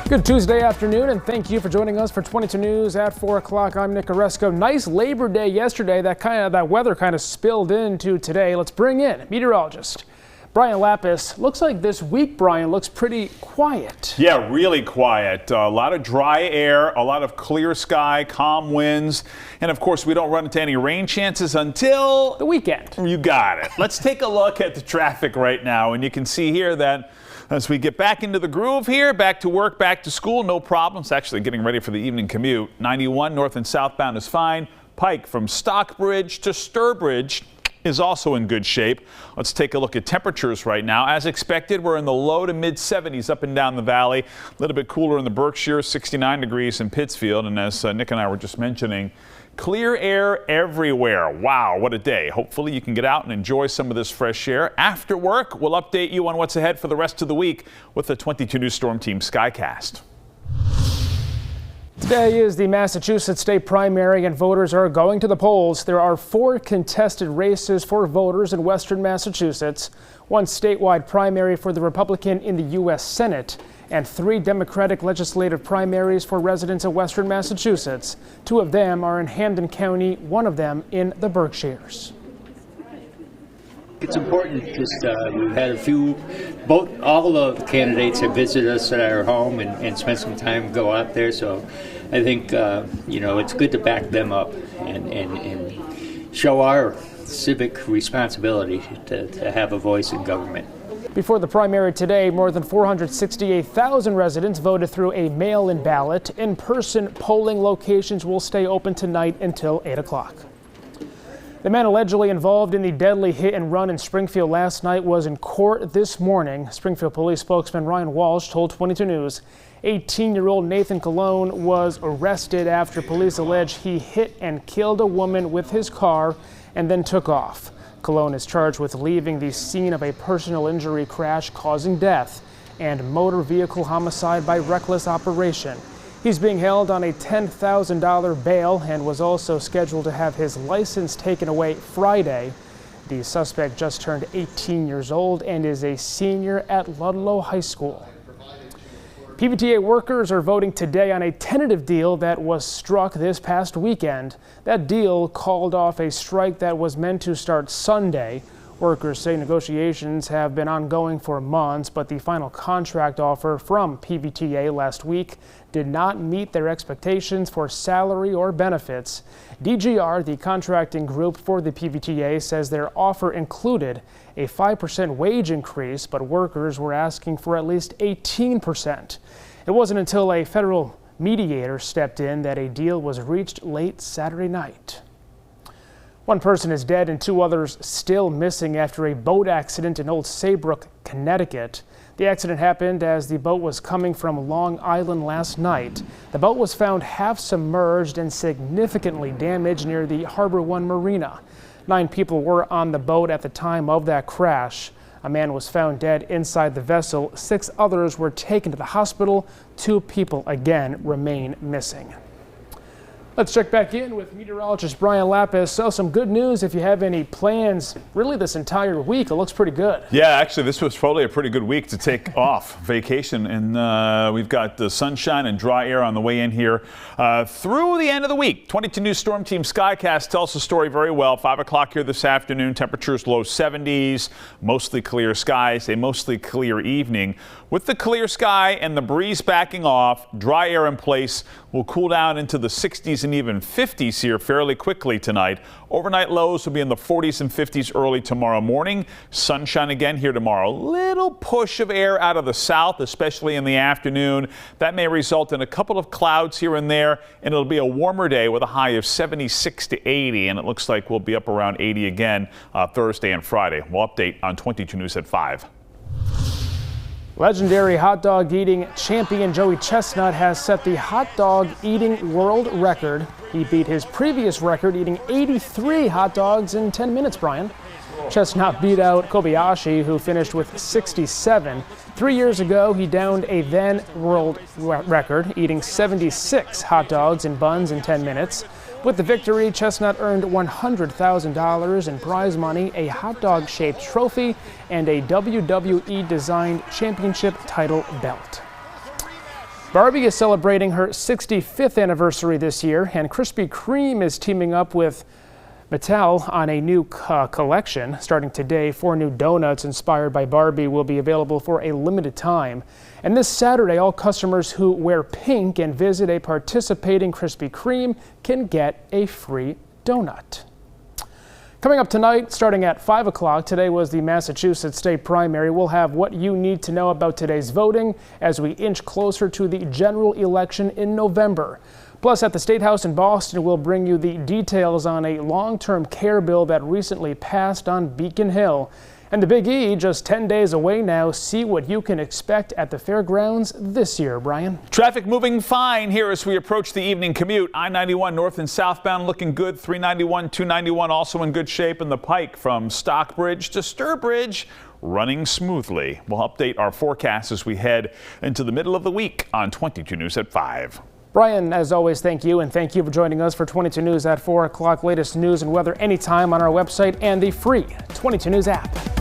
Good Tuesday afternoon, and thank you for joining us for 22 News at 4 o'clock. I'm Nick Oresko. Nice Labor Day yesterday. That weather kind of spilled into today. Let's bring in meteorologist Brian Lapis. Looks like this week, Brian, looks pretty quiet. Yeah, really quiet. A lot of dry air, a lot of clear sky, calm winds, and of course we don't run into any rain chances until the weekend. You got it. Let's take a look at the traffic right now, and you can see here that as we get back into the groove here, back to work, back to school, no problems. Actually getting ready for the evening commute. 91 north and southbound is fine. Pike from Stockbridge to Sturbridge is also in good shape. Let's take a look at temperatures right now. As expected, we're in the low to mid 70s up and down the valley. A little bit cooler in the Berkshire, 69 degrees in Pittsfield. And as Nick and I were just mentioning, clear air everywhere. Wow, what a day. Hopefully you can get out and enjoy some of this fresh air. After work, we'll update you on what's ahead for the rest of the week with the 22 News Storm Team Skycast. Today is the Massachusetts state primary and voters are going to the polls. There are 4 contested races for voters in western Massachusetts, 1 statewide primary for the Republican in the U.S. Senate, and 3 Democratic legislative primaries for residents of western Massachusetts. 2 of them are in Hampden County, 1 of them in the Berkshires. It's important. We've had all the candidates have visited us at our home and spent some time, go out there. So I think, it's good to back them up and show our civic responsibility to have a voice in government. Before the primary today, more than 468,000 residents voted through a mail-in ballot. In-person polling locations will stay open tonight until 8 o'clock. The man allegedly involved in the deadly hit and run in Springfield last night was in court this morning. Springfield Police spokesman Ryan Walsh told 22 News 18-year-old Nathan Colon was arrested after police allege he hit and killed a woman with his car and then took off. Colon is charged with leaving the scene of a personal injury crash causing death and motor vehicle homicide by reckless operation. He's being held on a $10,000 bail and was also scheduled to have his license taken away Friday. The suspect just turned 18 years old and is a senior at Ludlow High School. PVTA workers are voting today on a tentative deal that was struck this past weekend. That deal called off a strike that was meant to start Sunday. Workers say negotiations have been ongoing for months, but the final contract offer from PVTA last week did not meet their expectations for salary or benefits. DGR, the contracting group for the PVTA, says their offer included a 5% wage increase, but workers were asking for at least 18%. It wasn't until a federal mediator stepped in that a deal was reached late Saturday night. 1 person is dead and 2 others still missing after a boat accident in Old Saybrook, Connecticut. The accident happened as the boat was coming from Long Island last night. The boat was found half submerged and significantly damaged near the Harbor One Marina. 9 people were on the boat at the time of that crash. A man was found dead inside the vessel. 6 others were taken to the hospital. 2 people again remain missing. Let's check back in with meteorologist Brian Lapis. So some good news if you have any plans really this entire week. It looks pretty good. Yeah, actually this was probably a pretty good week to take off vacation, and we've got the sunshine and dry air on the way in here through the end of the week. 22 News Storm Team Skycast tells the story very well. 5 o'clock here this afternoon, temperatures low 70s, mostly clear skies, a mostly clear evening. With the clear sky and the breeze backing off, dry air in place will cool down into the 60s and even 50s here fairly quickly tonight. Overnight lows will be in the 40s and 50s early tomorrow morning. Sunshine again here tomorrow. Little push of air out of the south, especially in the afternoon. That may result in a couple of clouds here and there, and it'll be a warmer day with a high of 76 to 80, and it looks like we'll be up around 80 again Thursday and Friday. We'll update on 22 News at 5. Legendary hot dog eating champion Joey Chestnut has set the hot dog eating world record. He beat his previous record, eating 83 hot dogs in 10 minutes, Brian. Chestnut beat out Kobayashi, who finished with 67. 3 years ago, he downed a then world record, eating 76 hot dogs and buns in 10 minutes. With the victory, Chestnut earned $100,000 in prize money, a hot dog-shaped trophy, and a WWE-designed championship title belt. Barbie is celebrating her 65th anniversary this year, and Krispy Kreme is teaming up with Mattel on a new collection. Starting today, 4 new donuts inspired by Barbie will be available for a limited time. And this Saturday, all customers who wear pink and visit a participating Krispy Kreme can get a free donut. Coming up tonight, starting at 5 o'clock, today was the Massachusetts state primary. We'll have what you need to know about today's voting as we inch closer to the general election in November. Plus, at the State House in Boston, we'll bring you the details on a long-term care bill that recently passed on Beacon Hill. And the Big E, just 10 days away now. See what you can expect at the fairgrounds this year, Brian. Traffic moving fine here as we approach the evening commute. I-91 north and southbound looking good. 391, 291 also in good shape. And the Pike from Stockbridge to Sturbridge running smoothly. We'll update our forecast as we head into the middle of the week on 22 News at 5. Brian, as always, thank you, and thank you for joining us for 22 News at 4 o'clock. Latest news and weather anytime on our website and the free 22 News app.